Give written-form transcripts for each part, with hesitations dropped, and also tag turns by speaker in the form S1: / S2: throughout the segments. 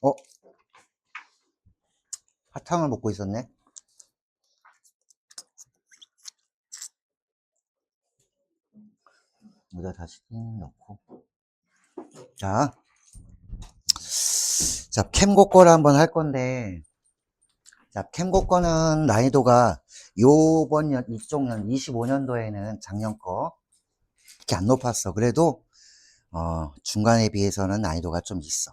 S1: 어? 사탕을 먹고 있었네. 여기다 다시 넣고. 자, 캠고 거를 한번 할 건데, 캠고 거는 난이도가 요번 이쪽 년 25년도에는 작년 거 이렇게 안 높았어. 그래도 중간에 비해서는 난이도가 좀 있어.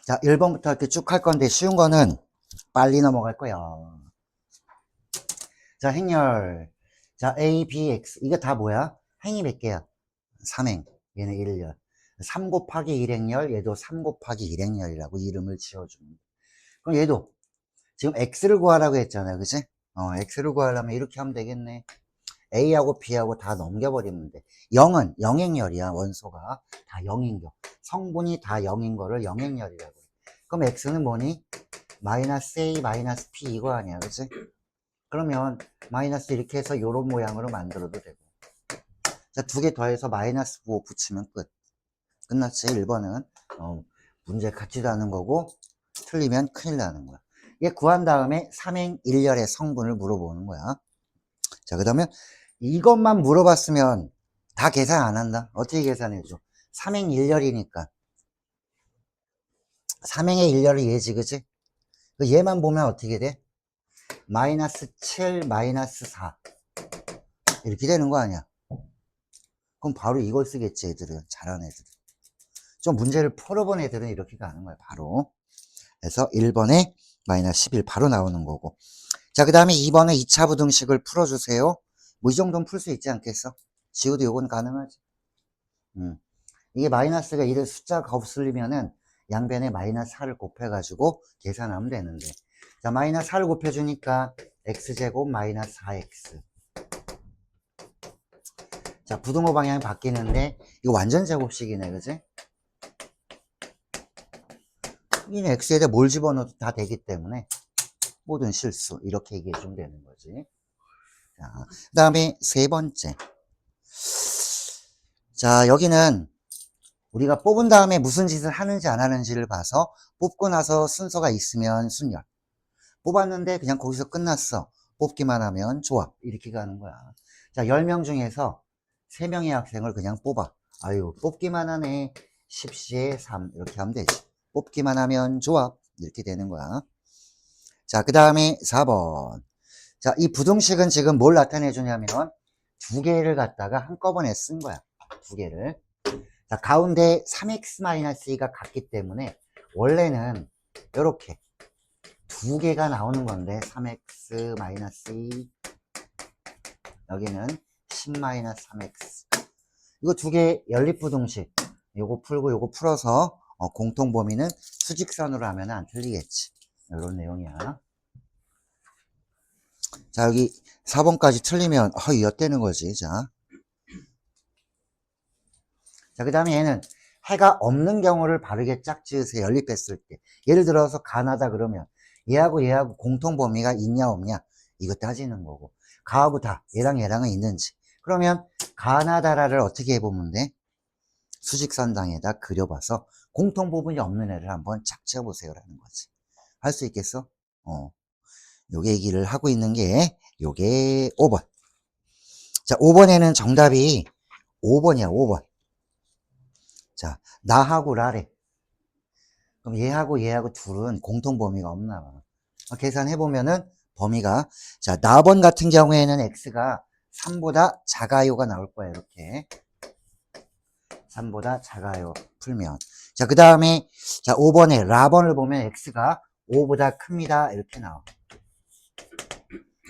S1: 자, 1번부터 이렇게 쭉 할 건데 쉬운 거는 빨리 넘어갈 거야. 자, 행렬. 자, A, B, X. 이거 다 뭐야? 행이 몇 개야? 3행. 얘는 1열. 3 곱하기 1행열, 얘도 3 곱하기 1행열이라고 이름을 지어줍니다. 그럼 얘도 지금 X를 구하라고 했잖아요. 그치? X를 구하려면 이렇게 하면 되겠네. A하고 B하고 다 넘겨버리면 돼. 0은 영행열이야, 원소가. 다 0인 거. 성분이 다 0인 거를 영행열이라고 해. 그럼 X는 뭐니? 마이너스 A, 마이너스 P 이거 아니야. 그치? 그러면 마이너스 이렇게 해서 요런 모양으로 만들어도 되고. 자, 두 개 더해서 마이너스 9 붙이면 끝. 끝났지? 1번은. 문제 같지도 않은 거고, 틀리면 큰일 나는 거야. 얘 구한 다음에 3행 1열의 성분을 물어보는 거야. 자, 그 다음에 이것만 물어봤으면 다 계산 안 한다. 어떻게 계산해줘? 3행 1열이니까. 3행의 1열이 얘지, 그치? 얘만 보면 어떻게 돼? 마이너스 7, 마이너스 4. 이렇게 되는 거 아니야? 그럼 바로 이걸 쓰겠지, 애들은. 잘하는 애들은. 좀 문제를 풀어본 애들은 이렇게 가는 거야, 바로. 그래서 1번에 마이너스 11 바로 나오는 거고. 자, 그 다음에 2번에 2차 부등식을 풀어주세요. 뭐 이 정도는 풀 수 있지 않겠어? 지우도 요건 가능하지. 이게 마이너스가 이래 숫자가 없으려면은 양변에 마이너스 4를 곱해가지고 계산하면 되는데. 자, 마이너스 4를 곱해주니까 x제곱 마이너스 4x. 자, 부등호 방향이 바뀌는데 이거 완전 제곱식이네, 그지? 이 x에다 뭘 집어넣어도 다 되기 때문에 모든 실수 이렇게 얘기해주면 되는 거지. 자, 그 다음에 세 번째. 자, 여기는 우리가 뽑은 다음에 무슨 짓을 하는지 안 하는지를 봐서 뽑고 나서 순서가 있으면 순열. 뽑았는데 그냥 거기서 끝났어. 뽑기만 하면 조합. 이렇게 가는 거야. 자, 10명 중에서 3명의 학생을 그냥 뽑아. 아유, 뽑기만 하네. 10시에 3. 이렇게 하면 되지. 뽑기만 하면 조합. 이렇게 되는 거야. 자, 그 다음에 4번. 자, 이 부등식은 지금 뭘 나타내 주냐면 두 개를 갖다가 한꺼번에 쓴 거야. 두 개를. 자, 가운데 3x-2가 같기 때문에 원래는 이렇게 두 개가 나오는 건데 3x-2 여기는 10-3x 이거 두 개 연립부등식 요거 풀고 요거 풀어서 공통범위는 수직선으로 하면 안 틀리겠지. 이런 내용이야. 자, 여기 4번까지 틀리면 엿되는 거지. 자, 그 다음에 얘는 해가 없는 경우를 바르게 짝지으세요. 연립했을 때. 예를 들어서 가나다 그러면 얘하고 공통 범위가 있냐 없냐 이거 따지는 거고, 가하고 다 얘랑 얘랑은 있는지. 그러면 가나다라를 어떻게 해보면 돼? 수직선상에다 그려봐서 공통 부분이 없는 애를 한번 짝지어보세요 라는 거지. 할 수 있겠어? 요게 얘기를 하고 있는 게 요게 5번. 자, 5번에는 정답이 5번이야. 5번. 자, 나하고 라래. 그럼 얘하고 둘은 공통 범위가 없나 봐. 계산해보면은 범위가, 자, 나번 같은 경우에는 x가 3보다 작아요가 나올 거야, 이렇게. 3보다 작아요, 풀면. 자, 그 다음에, 자, 5번에 라번을 보면 x가 5보다 큽니다, 이렇게 나와.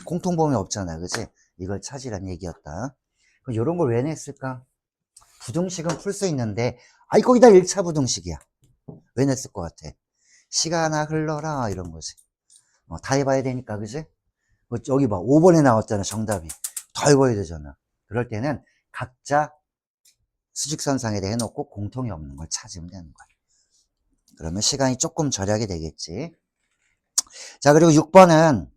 S1: 공통 범위 없잖아, 그치? 이걸 찾으란 얘기였다. 그럼 이런 걸 왜 냈을까? 부등식은 풀 수 있는데, 거기다 1차 부등식이야. 왜 냈을 것 같아? 시간아 흘러라 이런 거지. 다 해봐야 되니까, 그지? 여기 봐, 5번에 나왔잖아, 정답이. 더 해봐야 되잖아. 그럴 때는 각자 수직선상에다 해놓고 공통이 없는 걸 찾으면 되는 거야. 그러면 시간이 조금 절약이 되겠지. 자, 그리고 6번은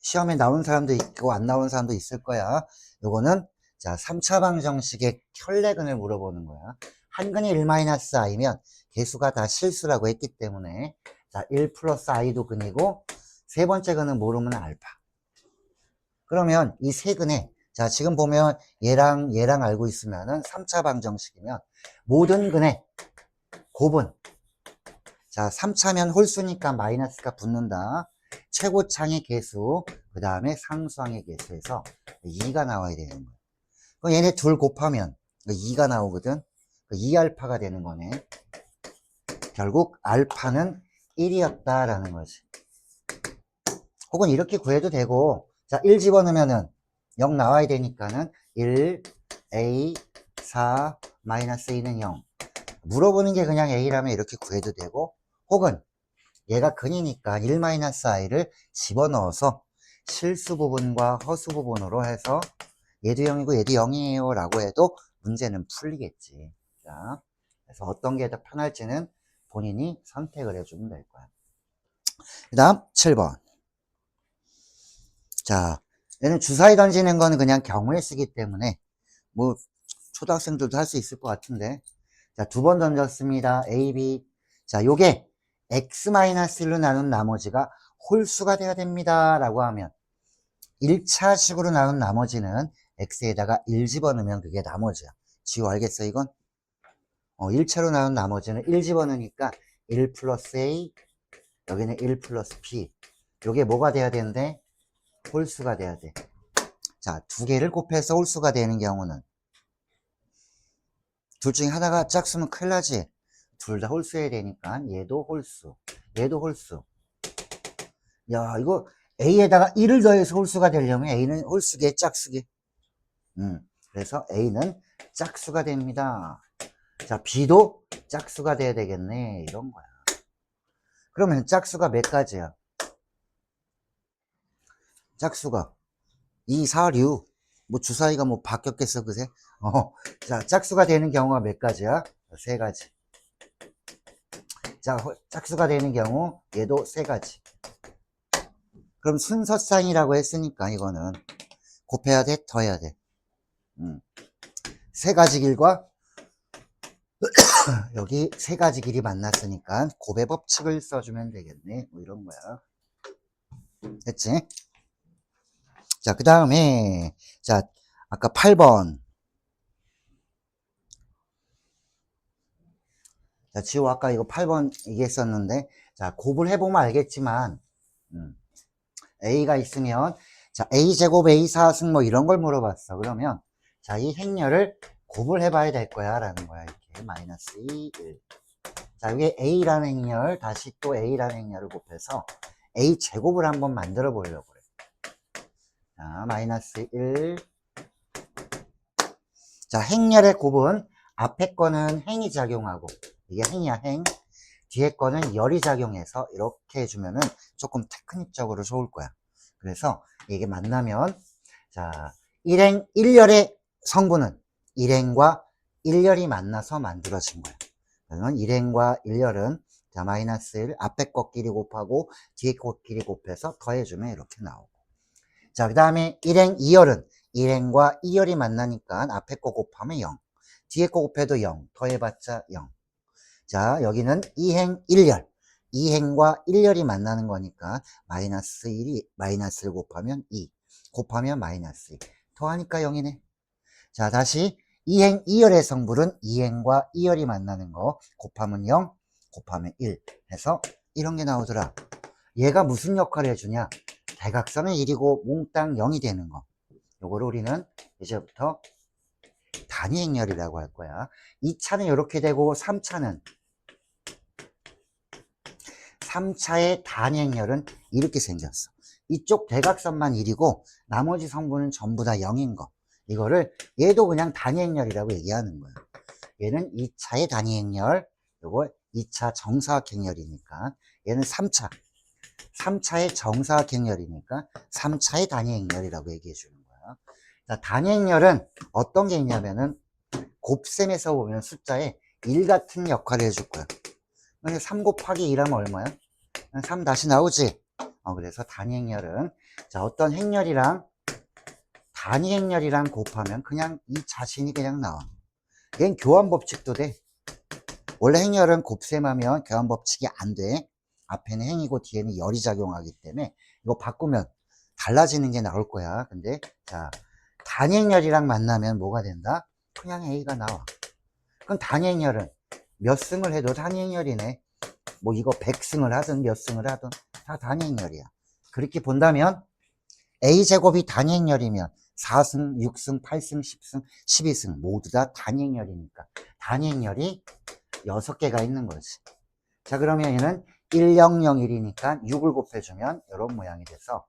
S1: 시험에 나온 사람도 있고 안 나온 사람도 있을 거야. 요거는 자, 3차 방정식의 혈내근을 물어보는 거야. 한 근이 1-i면 개수가 다 실수라고 했기 때문에 자, 1 플러스 i도 근이고 세 번째 근은 모르면 알파. 그러면 이 세 근에 자, 지금 보면 얘랑 알고 있으면은 3차 방정식이면 모든 근의 곱은 자, 3차면 홀수니까 마이너스가 붙는다. 최고창의 개수, 그 다음에 상수항의 개수에서 2가 나와야 되는 거야. 그럼 얘네 둘 곱하면 2가 나오거든. 2알파가 되는 거네. 결국 알파는 1이었다라는 거지. 혹은 이렇게 구해도 되고, 자, 1 집어넣으면은 0 나와야 되니까는 1, A, 4, 마이너스 A는 0. 물어보는 게 그냥 A라면 이렇게 구해도 되고, 혹은 얘가 근이니까 1-i를 집어넣어서 실수 부분과 허수 부분으로 해서 얘도 0이고 얘도 0이에요 라고 해도 문제는 풀리겠지. 자, 그래서 어떤 게 더 편할지는 본인이 선택을 해주면 될 거야. 그 다음 7번. 자, 얘는 주사위 던지는 거는 그냥 경우에 쓰기 때문에 뭐 초등학생들도 할 수 있을 것 같은데, 자, 두 번 던졌습니다. A, B. 자, 요게 x-1로 나눈 나머지가 홀수가 돼야 됩니다 라고 하면 1차식으로 나눈 나머지는 x에다가 1 집어넣으면 그게 나머지야. 지우 알겠어 이건? 1차로 나눈 나머지는 1 집어넣으니까 1 플러스 a, 여기는 1 플러스 b. 요게 뭐가 돼야 되는데? 홀수가 돼야 돼. 자, 두 개를 곱해서 홀수가 되는 경우는 둘 중에 하나가 짝수면 큰일 나지. 둘 다 홀수해야 되니까 얘도 홀수, 얘도 홀수. 야, 이거 A에다가 1을 더해서 홀수가 되려면 A는 홀수계, 짝수계. 그래서 A는 짝수가 됩니다. 자, B도 짝수가 돼야 되겠네. 이런 거야. 그러면 짝수가 몇 가지야? 짝수가 2, 4, 6. 뭐 주사위가 뭐 바뀌었겠어, 그새? 자, 짝수가 되는 경우가 몇 가지야? 세 가지. 자, 짝수가 되는 경우 얘도 세 가지. 그럼 순서쌍이라고 했으니까 이거는 곱해야 돼, 더해야 돼. 세 가지 길과 여기 세 가지 길이 만났으니까 곱의 법칙을 써주면 되겠네. 뭐 이런 거야. 됐지? 자, 그 다음에 자, 아까 8번. 자, 지호 아까 이거 8번 얘기했었는데, 자, 곱을 해보면 알겠지만, A가 있으면, 자, A제곱 A4승 뭐 이런 걸 물어봤어. 그러면, 자, 이 행렬을 곱을 해봐야 될 거야. 라는 거야. 이렇게. 마이너스 2, 1. 자, 여기 A라는 행렬, 다시 또 A라는 행렬을 곱해서 A제곱을 한번 만들어 보려고 그래. 자, 마이너스 1. 자, 행렬의 곱은 앞에 거는 행이 작용하고, 이게 행이야, 행. 뒤에 거는 열이 작용해서 이렇게 해주면은 조금 테크닉적으로 좋을 거야. 그래서 이게 만나면, 자, 1행 1열의 성분은 1행과 1열이 만나서 만들어진 거야. 그러면 1행과 1열은 자, 마이너스 1, 앞에 거끼리 곱하고 뒤에 거끼리 곱해서 더해주면 이렇게 나오고. 자, 그 다음에 1행 2열은 1행과 2열이 만나니까 앞에 거 곱하면 0. 뒤에 거 곱해도 0. 더해봤자 0. 자, 여기는 2행 1열. 2행과 1열이 만나는 거니까 마이너스 1이 마이너스를 곱하면 2. 곱하면 마이너스 2. 더하니까 0이네. 자, 다시 2행 2열의 성분은 2행과 2열이 만나는 거 곱하면 0, 곱하면 1 해서 이런 게 나오더라. 얘가 무슨 역할을 해주냐? 대각선은 1이고 몽땅 0이 되는 거. 요거를 우리는 이제부터 단위 행렬이라고 할 거야. 2차는 이렇게 되고 3차의 단위 행렬은 이렇게 생겼어. 이쪽 대각선만 1이고 나머지 성분은 전부 다 0인 거. 이거를 얘도 그냥 단위 행렬이라고 얘기하는 거야. 얘는 2차의 단위 행렬, 요거 2차 정사각 행렬이니까 얘는 3차의 정사각 행렬이니까 3차의 단위 행렬이라고 얘기해 주는 거야. 자, 단위 행렬은 어떤 게 있냐면은 곱셈에서 보면 숫자에 1 같은 역할을 해줄 거야. 3 곱하기 2 하면 얼마야? 3 다시 나오지? 그래서 단위 행렬은 자, 어떤 행렬이랑 단위 행렬이랑 곱하면 그냥 이 자신이 그냥 나와. 얘는 교환 법칙도 돼. 원래 행렬은 곱셈하면 교환법칙이 안 돼. 앞에는 행이고 뒤에는 열이 작용하기 때문에 이거 바꾸면 달라지는 게 나올 거야. 근데 자, 단행열이랑 만나면 뭐가 된다? 그냥 A가 나와. 그럼 단행열은 몇 승을 해도 단행열이네. 뭐 이거 100승을 하든 몇 승을 하든 다 단행열이야. 그렇게 본다면 A제곱이 단행열이면 4승, 6승, 8승, 10승, 12승 모두 다 단행열이니까 단행열이 6개가 있는 거지. 자, 그러면 얘는 1001이니까 6을 곱해주면 이런 모양이 돼서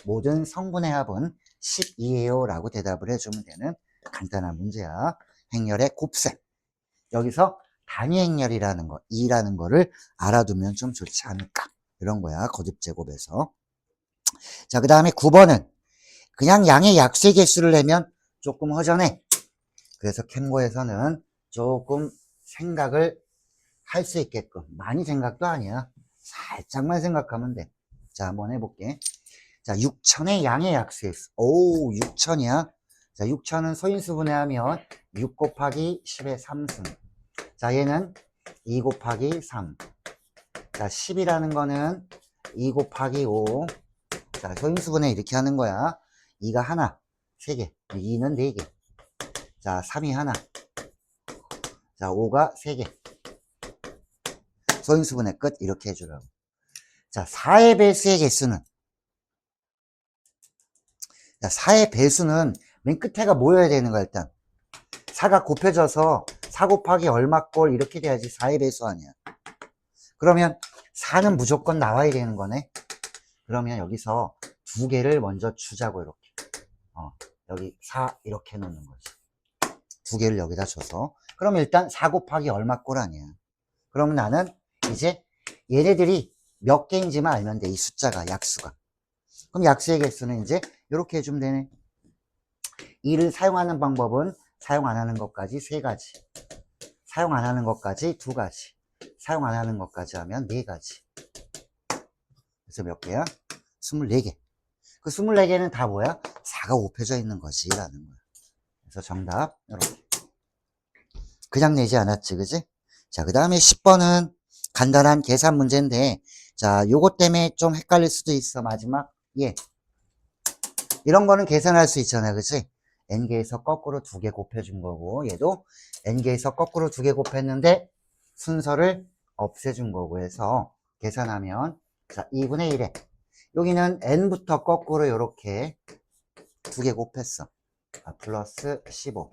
S1: 모든 성분의 합은 12예요 라고 대답을 해주면 되는 간단한 문제야. 행렬의 곱셈. 여기서 단위 행렬이라는 거, 2라는 거를 알아두면 좀 좋지 않을까. 이런 거야, 거듭제곱에서. 자, 그 다음에 9번은 그냥 양의 약수의 개수를 내면 조금 허전해. 그래서 캔고에서는 조금 생각을 할 수 있게끔, 많이 생각도 아니야. 살짝만 생각하면 돼. 자, 한번 해볼게. 자, 6천의 양의 약수의 수. 오, 6천이야. 자, 6천은 소인수분해하면 6 곱하기 10의 3승. 자, 얘는 2 곱하기 3. 자, 10이라는 거는 2 곱하기 5. 자, 소인수분해 이렇게 하는 거야. 2가 하나, 3개. 2는 4개. 자, 3이 하나. 자, 5가 3개. 소인수분해 끝. 이렇게 해주라고. 자, 4의 배수의 개수는, 자, 4의 배수는 맨 끝에가 모여야 되는 거야, 일단. 4가 곱해져서 4 곱하기 얼마 꼴 이렇게 돼야지 4의 배수 아니야. 그러면 4는 무조건 나와야 되는 거네. 그러면 여기서 두 개를 먼저 주자고, 이렇게. 여기 4 이렇게 놓는 거지. 두 개를 여기다 줘서. 그럼 일단 4 곱하기 얼마 꼴 아니야. 그러면 나는 이제 얘네들이 몇 개인지만 알면 돼. 이 숫자가, 약수가. 그럼 약수의 개수는 이제 이렇게 해주면 되네. 이를 사용하는 방법은 사용 안 하는 것까지 3가지, 사용 안 하는 것까지 2가지, 사용 안 하는 것까지 하면 4가지. 그래서 몇 개야? 24개. 그 24개는 다 뭐야? 4가 곱해져 있는 거지 라는 거야. 그래서 정답 이렇게. 그냥 내지 않았지, 그지? 자, 그 다음에 10번은 간단한 계산 문제인데, 자, 요것 때문에 좀 헷갈릴 수도 있어. 마지막 예, 이런 거는 계산할 수 있잖아, 그치? n개에서 거꾸로 2개 곱해준 거고, 얘도 n개에서 거꾸로 2개 곱했는데 순서를 없애준 거고 해서 계산하면, 자, 2분의 1에 여기는 n부터 거꾸로 이렇게 2개 곱했어. 플러스 15.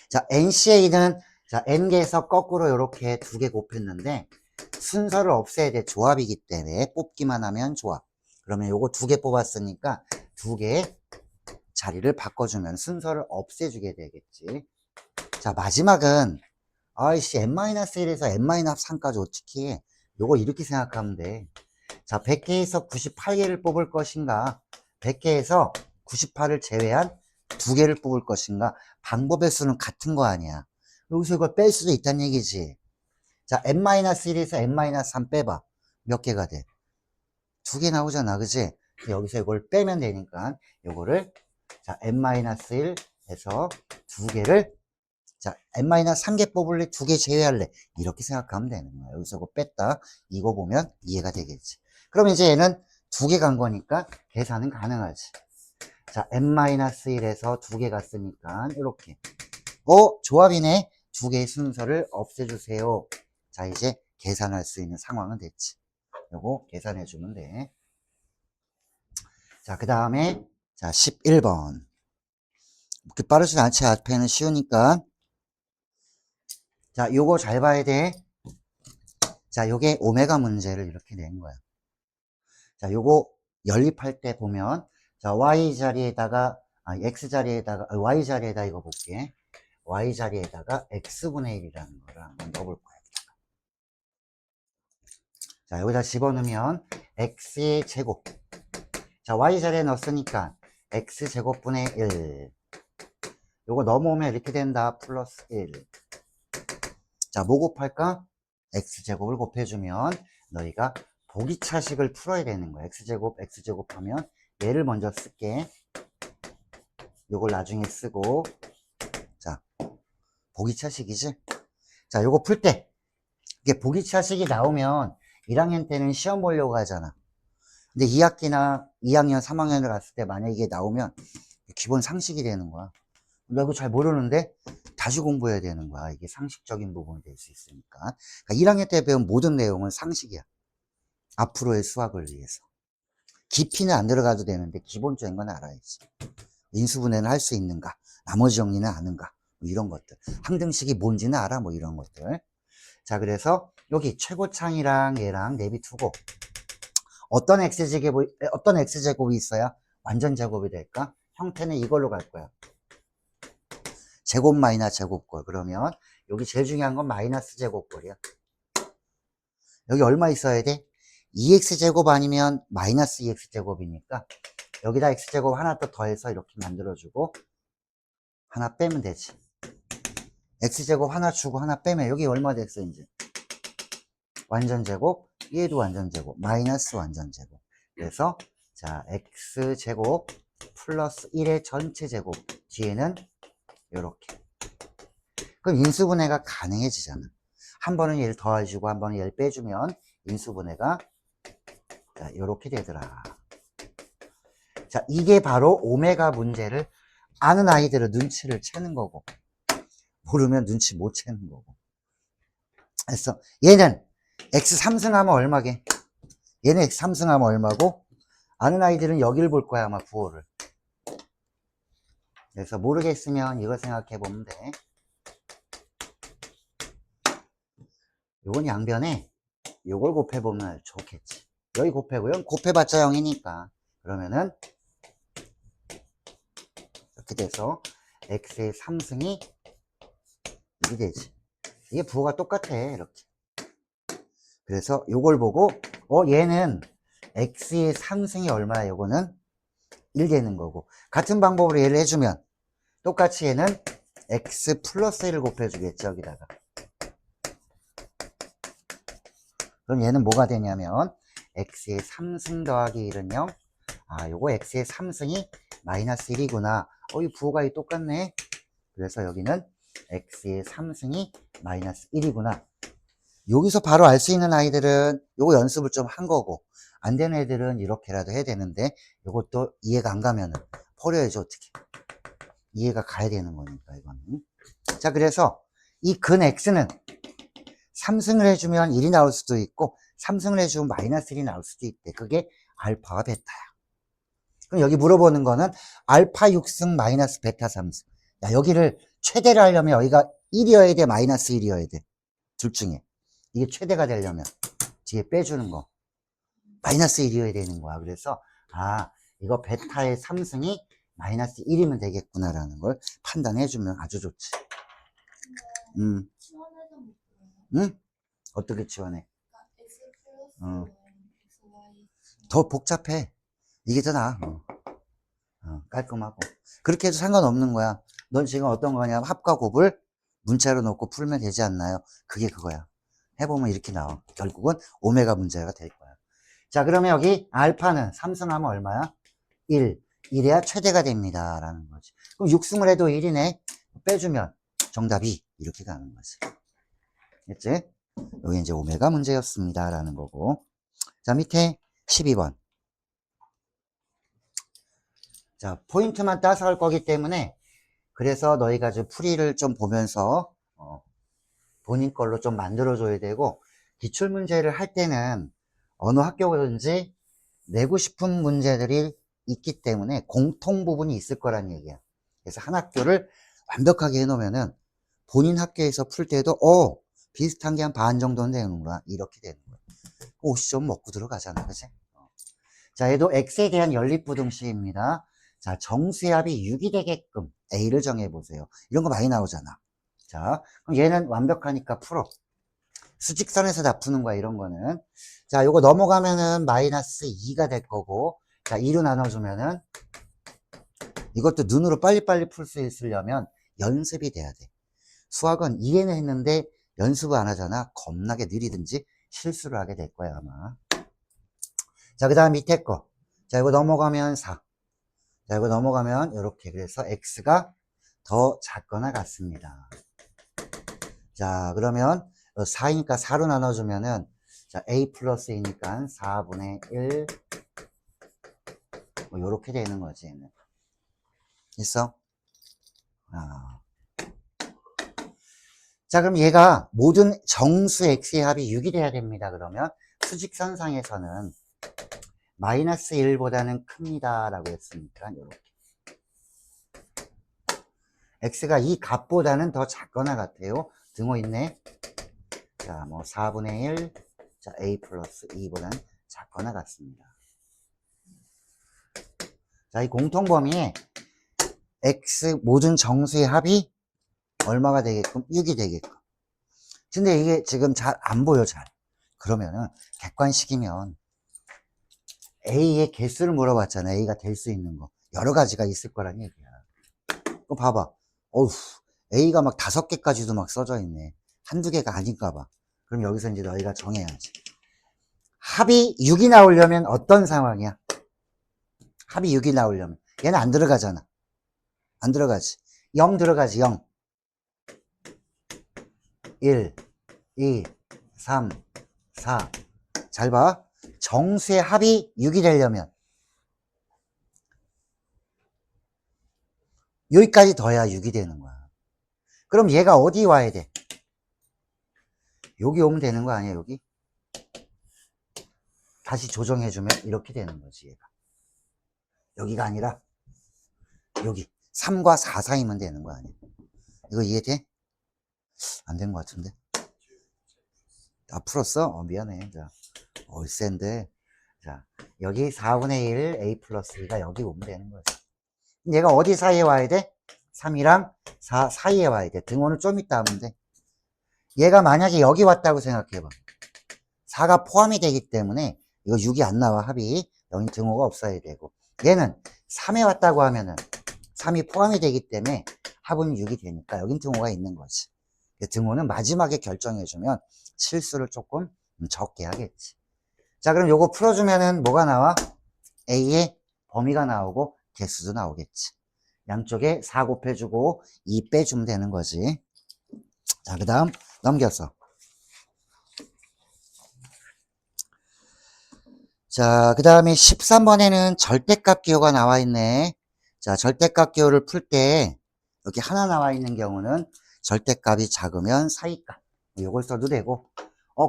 S1: 자, NCA는, 자, n개에서 거꾸로 이렇게 2개 곱했는데 순서를 없애야 돼. 조합이기 때문에 뽑기만 하면 조합. 그러면 요거 2개 뽑았으니까 2개의 자리를 바꿔주면 순서를 없애주게 되겠지. 자, 마지막은 아이씨 n-1에서 n-3까지 어떻게 해? 요거 이렇게 생각하면 돼. 자, 100개에서 98개를 뽑을 것인가, 100개에서 98을 제외한 2개를 뽑을 것인가. 방법의 수는 같은 거 아니야. 여기서 이걸 뺄 수도 있다는 얘기지. 자, n-1에서 n-3 빼봐. 몇 개가 돼? 2개 나오잖아, 그지? 여기서 이걸 빼면 되니까 요거를, 자, n-1에서 2개를, 자, n-3개 뽑을래? 2개 제외할래? 이렇게 생각하면 되는 거야. 여기서 이거 뺐다. 이거 보면 이해가 되겠지. 그럼 이제 얘는 2개 간 거니까 계산은 가능하지. 자, n-1에서 2개 갔으니까 이렇게. 조합이네. 2개의 순서를 없애주세요. 자, 이제 계산할 수 있는 상황은 됐지. 요거 계산해주면 돼. 자, 그 다음에, 자, 11번. 그렇게 빠르진 않지. 앞에는 쉬우니까. 자, 요거 잘 봐야 돼. 자, 요게 오메가 문제를 이렇게 낸 거야. 자, 요거 연립할 때 보면, 자, y 자리에다가, x 자리에다가, y 자리에다 이거 볼게. y 자리에다가 x분의 1이라는 거를 한번 넣어볼 거야. 자, 여기다 집어넣으면 x의 제곱. 자, y 자리에 넣었으니까 x제곱분의 1. 요거 넘어오면 이렇게 된다. 플러스 1. 자, 뭐 곱할까? x제곱을 곱해주면 너희가 보기차식을 풀어야 되는 거야. x제곱 하면 얘를 먼저 쓸게. 요걸 나중에 쓰고. 자, 보기차식이지? 자, 요거 풀 때, 이게 보기차식이 나오면 1학년 때는 시험 보려고 하잖아. 근데 2학기나 2학년, 3학년을 갔을 때 만약에 이게 나오면 기본 상식이 되는 거야. 나 이거 잘 모르는데 다시 공부해야 되는 거야. 이게 상식적인 부분이 될 수 있으니까. 그러니까 1학년 때 배운 모든 내용은 상식이야. 앞으로의 수학을 위해서. 깊이는 안 들어가도 되는데 기본적인 건 알아야지. 인수분해는 할 수 있는가? 나머지 정리는 아는가? 뭐 이런 것들. 항등식이 뭔지는 알아? 뭐 이런 것들. 자, 그래서 여기 최고창이랑 얘랑 내비두고 어떤 x제곱이 있어야 완전 제곱이 될까? 형태는 이걸로 갈 거야. 제곱 마이너스 제곱꼴. 그러면 여기 제일 중요한 건 마이너스 제곱꼴이야. 여기 얼마 있어야 돼? 2x제곱 아니면 마이너스 2x제곱이니까 여기다 x제곱 하나 또 더해서 이렇게 만들어주고 하나 빼면 되지. x제곱 하나 주고 하나 빼면 여기 얼마 됐어 이제? 완전제곱, 얘도 완전제곱, 마이너스 완전제곱. 그래서 자 x제곱 플러스 1의 전체제곱 뒤에는 이렇게. 그럼 인수분해가 가능해지잖아. 한 번은 얘를 더해주고 한 번은 얘를 빼주면 인수분해가 자 이렇게 되더라. 자 이게 바로 오메가 문제를 아는 아이들은 눈치를 채는 거고 모르면 눈치 못 채는 거고. 그래서 얘는 x 3승하면 얼마게? 얘는 x 3승하면 얼마고? 아는 아이들은 여기를 볼 거야 아마 부호를. 그래서 모르겠으면 이거 생각해 보면 돼. 요건 양변에 요걸 곱해보면 좋겠지. 여기 곱해고 요 곱해봤자 0이니까 그러면은 이렇게 돼서 x의 3승이 이게 되지. 이게 부호가 똑같아 이렇게. 그래서 요걸 보고 얘는 x의 3승이 얼마야? 요거는 1 되는 거고 같은 방법으로 얘를 해주면 똑같이 얘는 x 플러스 1을 곱해주겠죠 여기다가. 그럼 얘는 뭐가 되냐면 x의 3승 더하기 1은 0. 아 요거 x의 3승이 마이너스 1이구나. 이 부호가 똑같네. 그래서 여기는 x의 3승이 마이너스 1이구나. 여기서 바로 알 수 있는 아이들은 요거 연습을 좀 한 거고 안 되는 애들은 이렇게라도 해야 되는데 요것도 이해가 안 가면은 버려야죠 어떻게. 이해가 가야 되는 거니까 이거는. 자 그래서 이 근 x는 3승을 해주면 1이 나올 수도 있고 3승을 해주면 마이너스 1이 나올 수도 있대. 그게 알파와 베타야. 그럼 여기 물어보는 거는 알파 6승 마이너스 베타 3승. 야, 여기를 최대를 하려면 여기가 1이어야 돼 마이너스 1이어야 돼. 둘 중에. 이게 최대가 되려면 뒤에 빼주는 거. 마이너스 1이어야 되는 거야. 그래서 이거 베타의 3승이 마이너스 1이면 되겠구나라는 걸 판단해주면 아주 좋지.
S2: 지원해서 못 들어요.
S1: 응? 어떻게 지원해?
S2: X 플러스
S1: 어.
S2: X, Y.
S1: 더 복잡해. 이게 더 나아. 깔끔하고. 그렇게 해도 상관없는 거야. 넌 지금 어떤 거냐면 합과 곱을 문자로 놓고 풀면 되지 않나요? 그게 그거야. 해보면 이렇게 나와. 결국은 오메가 문제가 될 거야. 자, 그러면 여기 알파는 3승하면 얼마야? 1. 1해야 최대가 됩니다. 라는 거지. 그럼 6승을 해도 1이네. 빼주면 정답이 이렇게 가는 거지. 됐지? 여기 이제 오메가 문제였습니다. 라는 거고. 자, 밑에 12번. 자, 포인트만 따서 할 거기 때문에 그래서 너희가 좀 풀이를 좀 보면서 본인 걸로 좀 만들어줘야 되고 기출문제를 할 때는 어느 학교든지 내고 싶은 문제들이 있기 때문에 공통 부분이 있을 거란 얘기야. 그래서 한 학교를 완벽하게 해놓으면은 본인 학교에서 풀 때도 비슷한 게 한 반 정도는 되는구나 이렇게 되는 거야. 50점 먹고 들어가잖아, 그치? 자, 얘도 x에 대한 연립부등식입니다. 자, 정수합이 6이 되게끔 a를 정해보세요. 이런 거 많이 나오잖아. 자, 그럼 얘는 완벽하니까 풀어. 수직선에서 다 푸는 거야, 이런 거는. 자, 요거 넘어가면은 마이너스 2가 될 거고, 자, 2로 나눠주면은 이것도 눈으로 빨리빨리 풀 수 있으려면 연습이 돼야 돼. 수학은 이해는 했는데 연습을 안 하잖아. 겁나게 느리든지 실수를 하게 될 거야, 아마. 자, 그 다음 밑에 거. 자, 이거 넘어가면 4. 자, 이거 넘어가면 이렇게. 그래서 x가 더 작거나 같습니다. 자, 그러면 4이니까 4로 나눠주면은, 자, a 플러스 2니까 4분의 1, 뭐, 요렇게 되는 거지, 얘는. 있어? 아. 자, 그럼 얘가 모든 정수 x의 합이 6이 돼야 됩니다. 그러면 수직선상에서는 마이너스 1보다는 큽니다. 라고 했으니까, 요렇게. x가 이 값보다는 더 작거나 같아요. 등호 있네. 자, 뭐, 4분의 1, 자, a 플러스 2보다는 작거나 같습니다. 자, 이 공통범위에 x 모든 정수의 합이 얼마가 되게끔? 6이 되게끔. 근데 이게 지금 잘 안 보여, 잘. 그러면은 객관식이면 A의 개수를 물어봤잖아. A가 될 수 있는 거. 여러 가지가 있을 거란 얘기야. 그럼 봐봐. 어우, A가 막 5개까지도 막 써져 있네. 한두 개가 아닌가 봐. 그럼 여기서 이제 너희가 정해야지. 합이 6이 나오려면 어떤 상황이야? 합이 6이 나오려면. 얘는 안 들어가잖아. 안 들어가지. 0 들어가지, 0. 1, 2, 3, 4. 잘 봐. 정수의 합이 6이 되려면 여기까지 더야 6이 되는 거야. 그럼 얘가 어디 와야 돼? 여기 오면 되는 거 아니야, 여기? 다시 조정해주면 이렇게 되는 거지, 얘가. 여기가 아니라 여기 3과 4 사이면 되는 거 아니야. 이거 이해돼? 안 된 거 같은데? 다 풀었어? 미안해. 자, 센데. 자, 여기 4분의 1 a 플러스 2가 여기 오면 되는 거지. 얘가 어디 사이에 와야 돼? 3이랑 4 사이에 와야 돼. 등호는 좀 이따 하면 돼. 얘가 만약에 여기 왔다고 생각해봐. 4가 포함이 되기 때문에 이거 6이 안 나와, 합이. 여기 등호가 없어야 되고. 얘는 3에 왔다고 하면은 3이 포함이 되기 때문에 합은 6이 되니까 여긴 등호가 있는 거지. 등호는 마지막에 결정해주면 실수를 조금 적게 하겠지. 자, 그럼 요거 풀어주면은 뭐가 나와? A의 범위가 나오고 개수도 나오겠지. 양쪽에 4 곱해주고 2 빼주면 되는 거지. 자, 그 다음 넘겼어. 자, 그 다음에 13번에는 절대값 기호가 나와 있네. 자, 절대값 기호를 풀 때 여기 하나 나와 있는 경우는 절대값이 작으면 사이값. 요걸 써도 되고,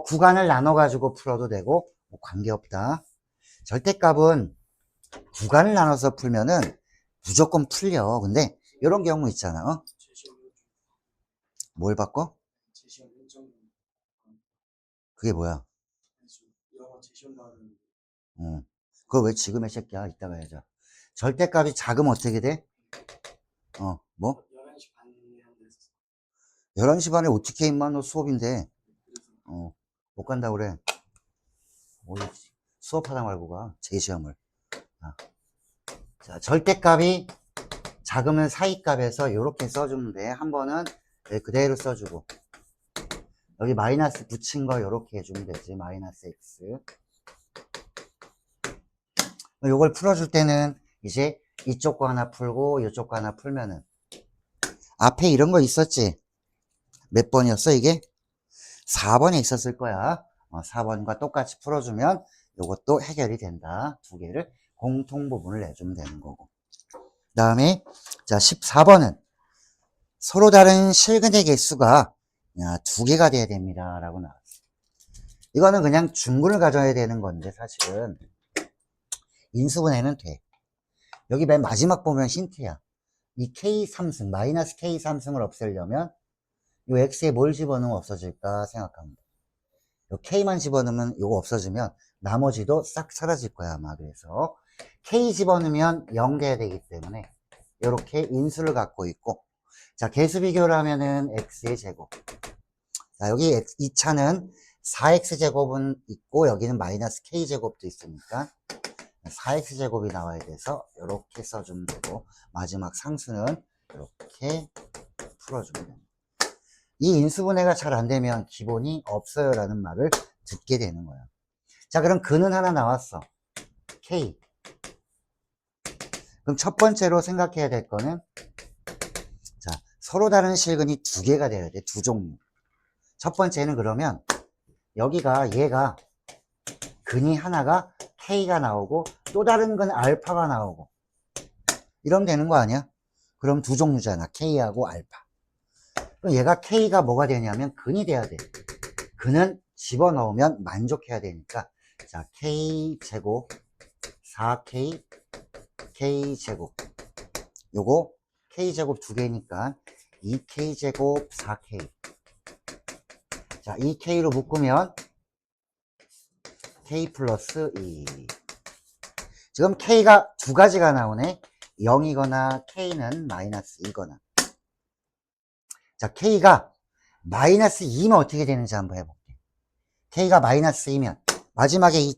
S1: 구간을 나눠가지고 풀어도 되고, 뭐 관계없다. 절대값은 구간을 나눠서 풀면은 무조건 풀려. 근데 이런 경우 있잖아. 뭘 바꿔? 그게 뭐야? 그거 왜 지금의 새끼야? 이따가 해야죠. 절대값이 작으면 어떻게 돼? 뭐? 11시 반에 어떻게 임마 너 수업인데. 못 간다고 그래. 수업하다 말고 가. 제시험을. 자, 절대값이 작으면 사이값에서 이렇게 써주면 돼. 한 번은 그대로 써주고. 여기 마이너스 붙인 거 이렇게 해주면 되지. 마이너스 x. 요걸 풀어줄 때는 이제 이쪽 거 하나 풀고 이쪽 거 하나 풀면은 앞에 이런 거 있었지? 몇 번이었어 이게? 4번에 있었을 거야. 4번과 똑같이 풀어주면 이것도 해결이 된다. 두 개를 공통 부분을 내주면 되는 거고. 그 다음에 자 14번은 서로 다른 실근의 개수가 두 개가 돼야 됩니다. 라고 나왔어. 이거는 그냥 중근을 가져야 되는 건데 사실은 인수분해는 돼. 여기 맨 마지막 보면 힌트야. 이 K3승, 마이너스 K3승을 없애려면 이 X에 뭘 집어넣으면 없어질까 생각합니다. 요 K만 집어넣으면 이거 없어지면 나머지도 싹 사라질 거야 아마. 그래서 K 집어넣으면 0 돼야 되기 때문에 이렇게 인수를 갖고 있고, 자 개수 비교를 하면은 X의 제곱. 자 여기 이 차는 4X제곱은 있고 여기는 마이너스 K제곱도 있으니까 4x제곱이 나와야 돼서 이렇게 써주면 되고, 마지막 상수는 이렇게 풀어주면 됩니다. 이 인수분해가 잘 안되면 기본이 없어요 라는 말을 듣게 되는 거야. 자 그럼 근은 하나 나왔어. k. 그럼 첫 번째로 생각해야 될 거는 자 서로 다른 실근이 두 개가 돼야 돼. 두 종류. 첫 번째는 그러면 여기가 얘가 근이 하나가 K가 나오고 또 다른 근 알파가 나오고 이러면 되는 거 아니야? 그럼 두 종류잖아. K하고 알파. 그럼 얘가 K가 뭐가 되냐면 근이 돼야 돼. 근은 집어넣으면 만족해야 되니까 자 K제곱 4K K제곱 요거 K제곱 두 개니까 2K제곱 4K 자 2K로 묶으면 K 플러스 2 지금 K가 두 가지가 나오네 0이거나 K는 마이너스 2거나 자 K가 마이너스 2면 어떻게 되는지 한번 해볼게 K가 마이너스 2면 마지막에 이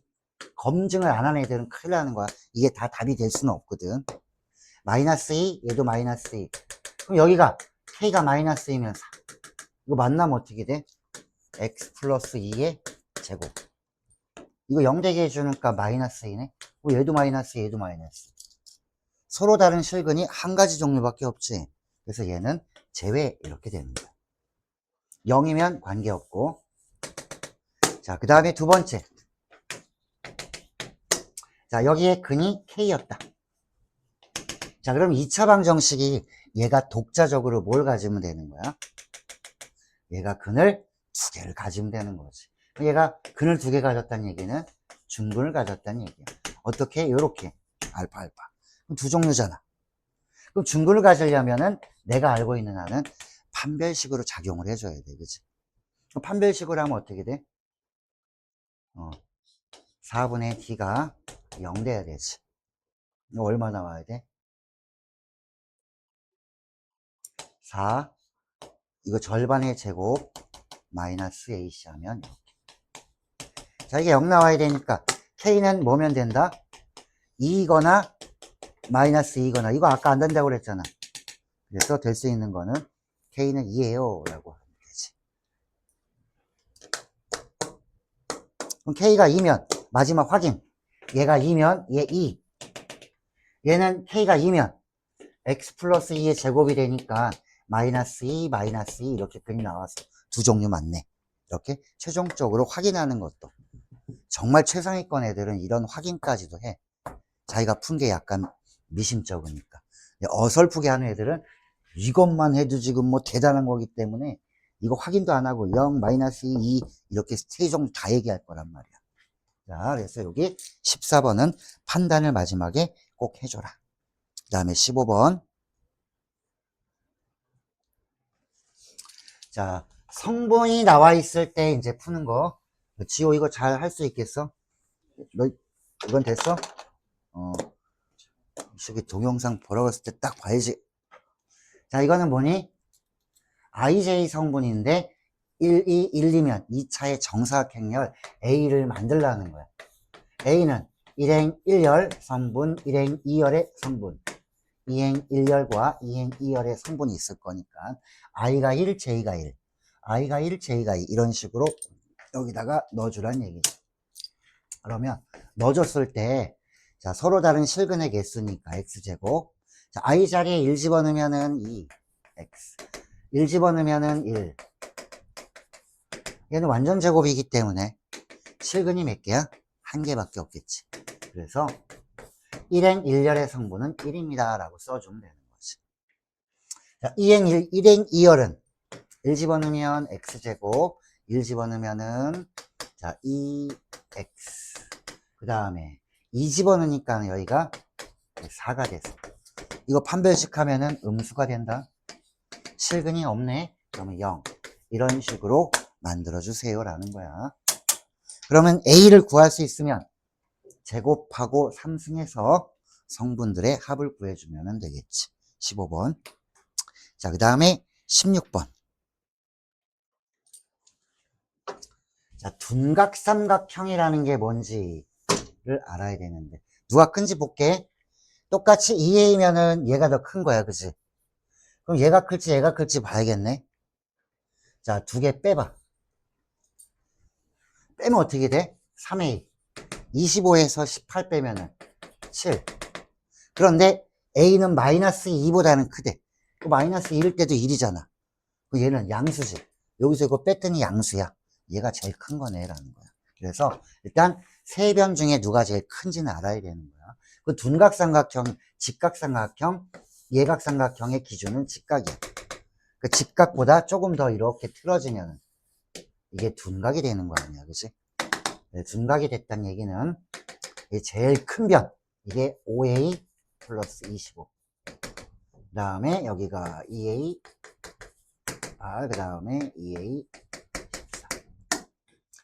S1: 검증을 안 하는 애들은 큰일 나는 거야 이게 다 답이 될 수는 없거든 마이너스 2 얘도 마이너스 2 그럼 여기가 K가 마이너스 2면 4 이거 만나면 어떻게 돼? X 플러스 2의 제곱 이거 0 되게 해주니까 마이너스 2네 얘도 마이너스 얘도 마이너스 서로 다른 실근이 한 가지 종류밖에 없지 그래서 얘는 제외 이렇게 되는 거야 0이면 관계없고 자 그 다음에 두 번째 자 여기에 근이 K였다 자 그럼 2차 방정식이 얘가 독자적으로 뭘 가지면 되는 거야? 얘가 근을 두 개를 가지면 되는 거지 얘가 근을 두 개 가졌다는 얘기는 중근을 가졌다는 얘기야 어떻게? 요렇게 알파 알파 그럼 두 종류잖아 그럼 중근을 가지려면은 내가 알고 있는 한은 판별식으로 작용을 해줘야 돼 그치? 그럼 판별식으로 하면 어떻게 돼? 4분의 D가 0 돼야 되지 이거 얼마 나와야 돼? 4 이거 절반의 제곱 마이너스 AC 하면 이렇게 자 이게 0 나와야 되니까 K는 뭐면 된다? 2거나 마이너스 2거나 이거 아까 안 된다고 그랬잖아 그래서 될 수 있는 거는 K는 2예요 라고 하면 되지 그럼 K가 2면 마지막 확인 얘가 2면 얘 2 얘는 K가 2면 X 플러스 2의 제곱이 되니까 마이너스 2 마이너스 2 이렇게 근이 나와서 두 종류 맞네 이렇게 최종적으로 확인하는 것도 정말 최상위권 애들은 이런 확인까지도 해 자기가 푼 게 약간 미심쩍으니까 어설프게 하는 애들은 이것만 해도 지금 뭐 대단한 거기 때문에 이거 확인도 안 하고 0, 마이너스 2 이렇게 세 종류 다 얘기할 거란 말이야 자 그래서 여기 14번은 판단을 마지막에 꼭 해줘라 그 다음에 15번 자 성분이 나와 있을 때 이제 푸는 거 지호 이거 잘 할 수 있겠어? 너 이건 됐어? 저기 동영상 보러 갔을 때 딱 봐야지 자 이거는 뭐니? IJ 성분인데 1, 2, 1, 2면 2차의 정사각행렬 A를 만들라는 거야 A는 1행 1열 성분 1행 2열의 성분 2행 1열과 2행 2열의 성분이 있을 거니까 I가 1, J가 1 I가 1, J가 2 이런 식으로 여기다가 넣어주란 얘기죠 그러면 넣어줬을 때 자, 서로 다른 실근의 개수니까 X제곱 자, I 자리에 1 집어넣으면은 2 X 1 집어넣으면은 1 얘는 완전 제곱이기 때문에 실근이 몇 개야? 한 개밖에 없겠지 그래서 1행 1열의 성분은 1입니다 라고 써주면 되는 거지 자, 2행 1행 2열은 1 집어넣으면 X제곱 1 집어넣으면은 자 2X 그 다음에 2 집어넣으니까 여기가 4가 돼서 이거 판별식 하면은 음수가 된다 실근이 없네 그러면 0 이런 식으로 만들어 주세요 라는 거야 그러면 A를 구할 수 있으면 제곱하고 삼승해서 성분들의 합을 구해주면 되겠지 15번 자 그 다음에 16번 자 둔각삼각형이라는 게 뭔지를 알아야 되는데 누가 큰지 볼게 똑같이 2A면은 얘가 더 큰 거야 그치 그럼 얘가 클지 봐야겠네 자 두 개 빼봐 빼면 어떻게 돼? 3A 25에서 18 빼면은 7 그런데 A는 마이너스 2보다는 크대 그 마이너스 1일 때도 1이잖아 얘는 양수지 여기서 이거 뺐더니 양수야. 얘가 제일 큰 거네 라는 거야. 그래서 일단 세 변 중에 누가 제일 큰지는 알아야 되는 거야. 그 둔각삼각형, 직각삼각형, 예각삼각형의 기준은 직각이야. 그 직각보다 조금 더 이렇게 틀어지면 이게 둔각이 되는 거 아니야, 그치? 네, 둔각이 됐다는 얘기는 이게 제일 큰 변, 이게 5a 플러스 25. 그 다음에 여기가 2a, 그 다음에 2a.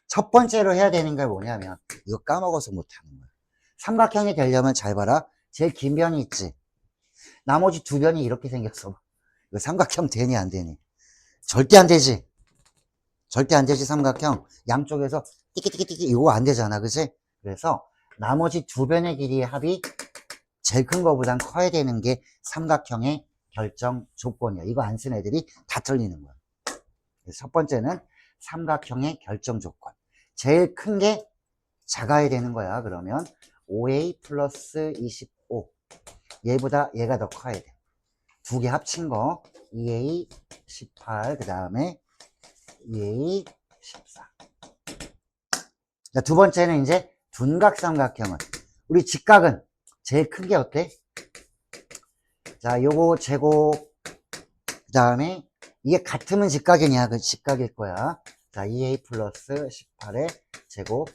S1: 첫 번째로 해야 되는 게 뭐냐면 이거 까먹어서 못하는 거야. 삼각형이 되려면 잘 봐라. 제일 긴 변이 있지. 나머지 두 변이 이렇게 생겼어. 이거 삼각형 되니 안 되니? 절대 안 되지. 절대 안 되지. 삼각형 양쪽에서 띠끼띠끼띠끼 이거 안 되잖아, 그치? 그래서 나머지 두 변의 길이의 합이 제일 큰 거보단 커야 되는 게 삼각형의 결정 조건이야. 이거 안 쓴 애들이 다 틀리는 거야. 그래서 첫 번째는 삼각형의 결정 조건. 제일 큰 게 작아야 되는 거야. 그러면 5a 플러스 25. 얘보다 얘가 더 커야 돼. 두 개 합친 거 2a 18, 그 다음에 2a 14. 자, 두 번째는 이제 둔각삼각형은 우리 직각은 제일 큰 게 어때? 자, 요거 제곱, 그 다음에 이게 같으면 직각이냐? 그 직각일 거야. 자, 2a 플러스 18의 제곱,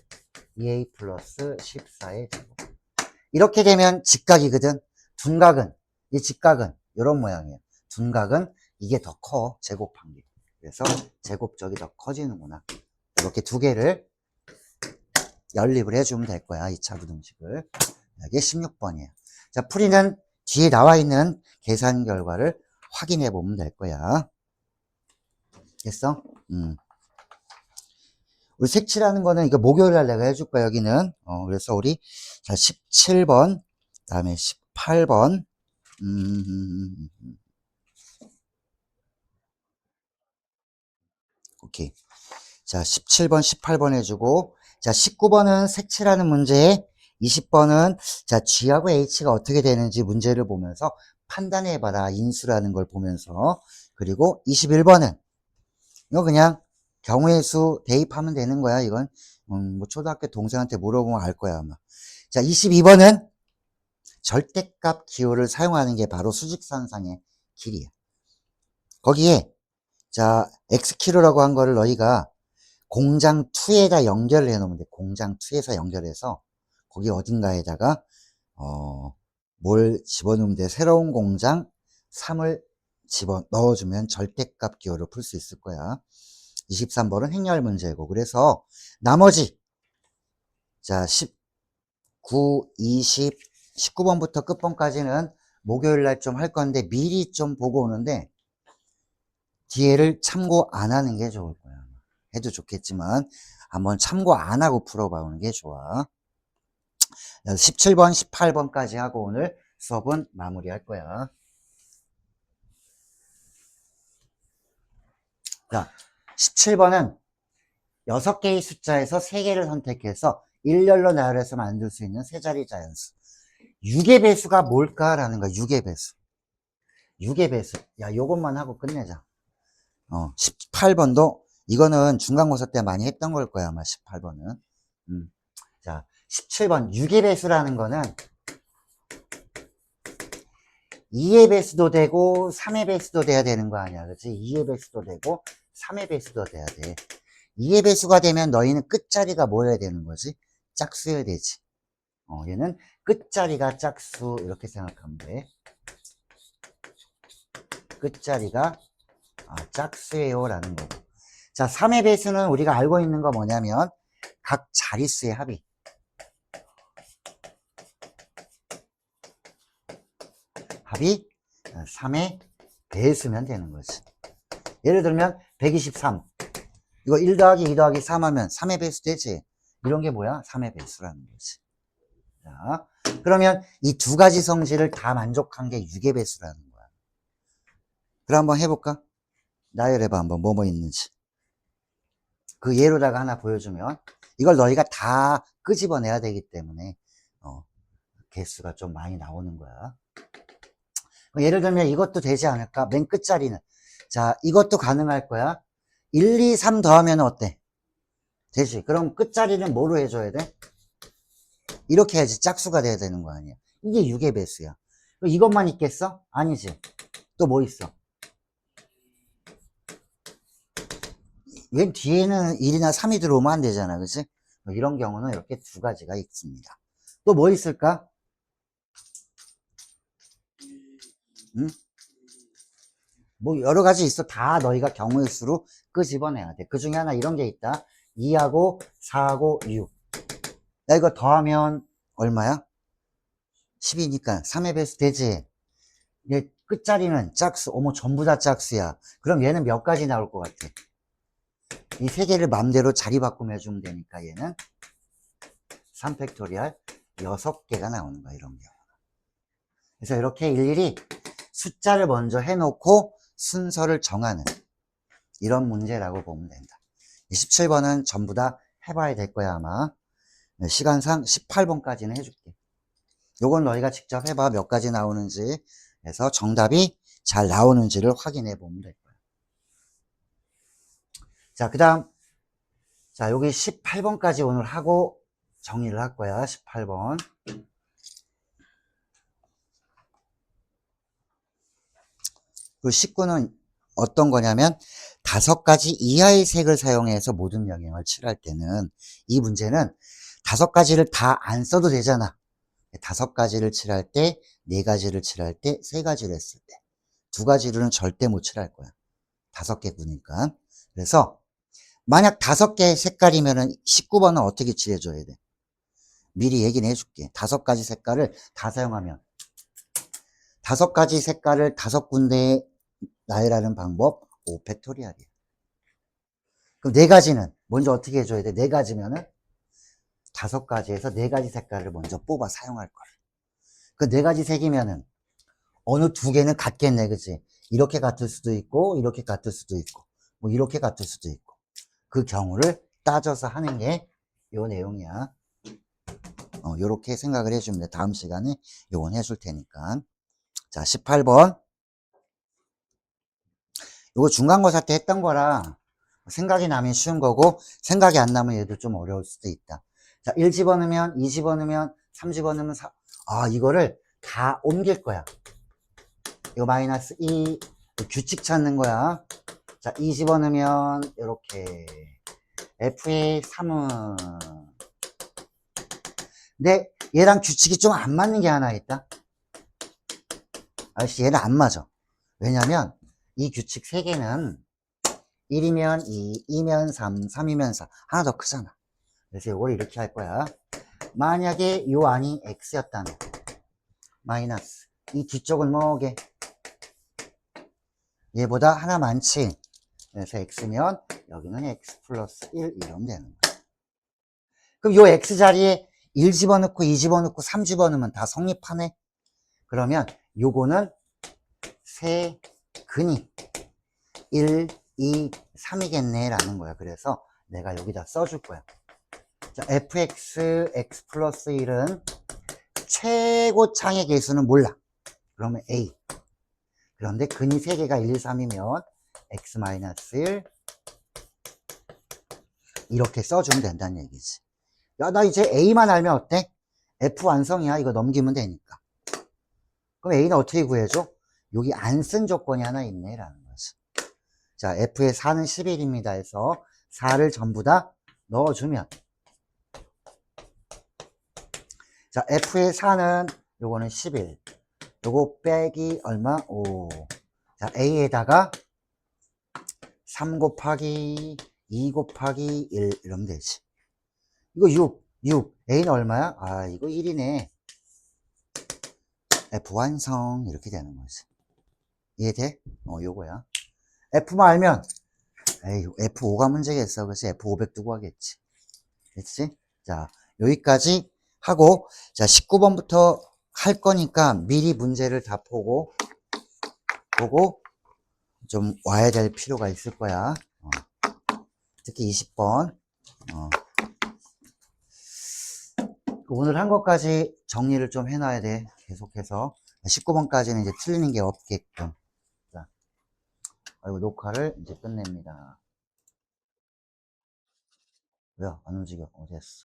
S1: 2a 플러스 14의 제곱. 이렇게 되면 직각이거든. 둔각은, 이 직각은 이런 모양이에요. 둔각은 이게 더 커, 제곱한 게. 그래서 제곱적이 더 커지는구나. 이렇게 두 개를 연립을 해주면 될 거야. 2차 부등식을. 이게 16번이에요. 자, 풀이는 뒤에 나와 있는 계산 결과를 확인해 보면 될 거야. 됐어? 우리 색칠하는 거는 이거 목요일 날 내가 해줄 거야, 여기는. 그래서 우리, 자, 17번, 그 다음에 18번, 오케이. 자, 17번, 18번 해주고, 자, 19번은 색칠하는 문제, 20번은, 자, G하고 H가 어떻게 되는지 문제를 보면서 판단해봐라. 인수라는 걸 보면서. 그리고 21번은, 이거 그냥 경우의 수 대입하면 되는 거야, 이건. 뭐, 초등학교 동생한테 물어보면 알 거야, 아마. 자, 22번은 절대값 기호를 사용하는 게 바로 수직선상의 길이야. 거기에, 자, X키로라고 한 거를 너희가 공장 2에다 연결을 해 놓으면 돼. 공장 2에서 연결해서 거기 어딘가에다가 뭘 집어넣으면 돼. 새로운 공장 3을 집어 넣어주면 절대값 기호를 풀 수 있을 거야. 23번은 행렬 문제고. 그래서 나머지 자 19, 20, 19번부터 끝번까지는 목요일 날 좀 할 건데 미리 좀 보고 오는데 뒤에를 참고 안 하는 게 좋을 거야. 해도 좋겠지만 한번 참고 안 하고 풀어보는 게 좋아. 17번, 18번까지 하고 오늘 수업은 마무리할 거야. 자, 17번은 6개의 숫자에서 3개를 선택해서 일렬로 나열해서 만들 수 있는 세 자리 자연수. 6의 배수가 뭘까라는 거야. 6의 배수. 6의 배수. 야, 요것만 하고 끝내자. 18번도 이거는 중간고사 때 많이 했던 걸 거야, 아마 18번은. 자, 17번 6의 배수라는 거는 2의 배수도 되고 3의 배수도 돼야 되는 거 아니야, 그치? 2의 배수도 되고 3의 배수도 돼야 돼. 2의 배수가 되면 너희는 끝자리가 뭐여야 되는 거지? 짝수여야 되지. 얘는 끝자리가 짝수 이렇게 생각하면 돼. 끝자리가 짝수예요 라는 거고. 자, 3의 배수는 우리가 알고 있는 거 뭐냐면 각 자릿수의 합이 3의 배수면 되는 거지. 예를 들면 123 이거 1 더하기 2 더하기 3 하면 3의 배수 되지. 이런 게 뭐야? 3의 배수라는 거지. 자, 그러면 이 두 가지 성질을 다 만족한 게 6의 배수라는 거야. 그럼 한번 해볼까? 나열해봐 한번 뭐뭐 있는지. 그 예로다가 하나 보여주면 이걸 너희가 다 끄집어내야 되기 때문에 개수가 좀 많이 나오는 거야. 예를 들면 이것도 되지 않을까? 맨 끝자리는. 자, 이것도 가능할 거야. 1, 2, 3 더하면 어때? 되지. 그럼 끝자리는 뭐로 해줘야 돼? 이렇게 해야지 짝수가 돼야 되는 거 아니야. 이게 6의 배수야. 그럼 이것만 있겠어? 아니지. 또 뭐 있어? 웬 뒤에는 1이나 3이 들어오면 안 되잖아. 그치? 이런 경우는 이렇게 두 가지가 있습니다. 또 뭐 있을까? 응? 뭐 여러 가지 있어. 다 너희가 경우의 수로 끄집어내야 돼. 그 중에 하나 이런 게 있다. 2하고 4하고 6. 야, 이거 더하면 얼마야? 10이니까 3의 배수 되지? 얘 끝자리는 짝수. 어머, 전부 다 짝수야. 그럼 얘는 몇 가지 나올 것 같아? 이 세 개를 맘대로 자리 바꾸며 해주면 되니까 얘는 3팩토리얼 6개가 나오는 거야, 이런 경우. 그래서 이렇게 일일이 숫자를 먼저 해놓고 순서를 정하는 이런 문제라고 보면 된다. 27번은 전부 다 해봐야 될 거야, 아마. 시간상 18번까지는 해줄게. 요건 너희가 직접 해봐. 몇 가지 나오는지. 그래서 정답이 잘 나오는지를 확인해 보면 될 거야. 자, 그 다음. 자, 여기 18번까지 오늘 하고 정리를 할 거야. 18번. 그리고 19는 어떤 거냐면 5가지 이하의 색을 사용해서 모든 영역을 칠할 때는 이 문제는 5가지를 다 안 써도 되잖아. 5가지를 칠할 때, 4가지를 칠할 때, 3가지를 했을 때 2가지로는 절대 못 칠할 거야. 5개 구니까. 그래서 만약 5개의 색깔이면은 19번은 어떻게 칠해줘야 돼? 미리 얘기는 해줄게. 5가지 색깔을 다 사용하면 5가지 색깔을 5군데에 나열하는 방법 5팩토리얼이야. 그럼 4가지는 먼저 어떻게 해줘야 돼? 4가지면은 5가지에서 4가지 색깔을 먼저 뽑아 사용할 거야. 그 4가지 색이면은 어느 2개는 같겠네, 그치? 이렇게 같을 수도 있고, 이렇게 같을 수도 있고, 뭐 이렇게 같을 수도 있고. 그 경우를 따져서 하는 게 요 내용이야. 요렇게 생각을 해주면 돼. 다음 시간에 요건 해줄 테니까. 자, 18번. 요거 중간고사 때 했던 거라 생각이 나면 쉬운 거고, 생각이 안 나면 얘도 좀 어려울 수도 있다. 자, 1 집어넣으면, 2 집어넣으면, 3 집어넣으면 4. 이거를 다 옮길 거야. 이거 마이너스 2, 규칙 찾는 거야. 자, 2 집어넣으면, 이렇게. F의 3은. 근데 얘랑 규칙이 좀 안 맞는 게 하나 있다. 아저씨, 얘는 안 맞아. 왜냐면, 이 규칙 3개는 1이면 2, 2면 3, 3이면 4. 하나 더 크잖아. 그래서 이걸 이렇게 할 거야. 만약에 요 안이 x였다면, 마이너스. 이 뒤쪽은 뭐게? 얘보다 하나 많지. 그래서 x면, 여기는 x 플러스 1 이러면 되는 거야. 그럼 요 x 자리에 1 집어넣고, 2 집어넣고, 3 집어넣으면 다 성립하네? 그러면 요거는 세 근이 1, 2, 3이겠네 라는 거야. 그래서 내가 여기다 써줄 거야. 자, fx, x 플러스 1은 최고창의 개수는 몰라. 그러면 a. 그런데 근이 3개가 1, 2, 3이면 x 마이너스 1 이렇게 써주면 된다는 얘기지. 야, 나 이제 a만 알면 어때? f 완성이야. 이거 넘기면 되니까. 그럼 a는 어떻게 구해줘? 여기 안 쓴 조건이 하나 있네 라는 거지. 자, f의 4는 11입니다 해서 4를 전부 다 넣어주면, 자, f의 4는 요거는 11, 요거 빼기 얼마? 5. 자, a에다가 3 곱하기 2 곱하기 1 이러면 되지. 이거 6 a는 얼마야? 이거 1이네. f 완성 이렇게 되는 거지. 이해돼? 요거야. f만 알면 에이, F5가 문제겠어. 그래서 F500 두고 하겠지. 됐지? 자, 여기까지 하고, 자, 19번부터 할 거니까 미리 문제를 다 보고 좀 와야 될 필요가 있을 거야. 특히 20번. 오늘 한 것까지 정리를 좀 해놔야 돼. 계속해서. 19번까지는 이제 틀리는 게 없게끔. 자, 녹화를 이제 끝냅니다. 왜 안 움직여? 어디 했어?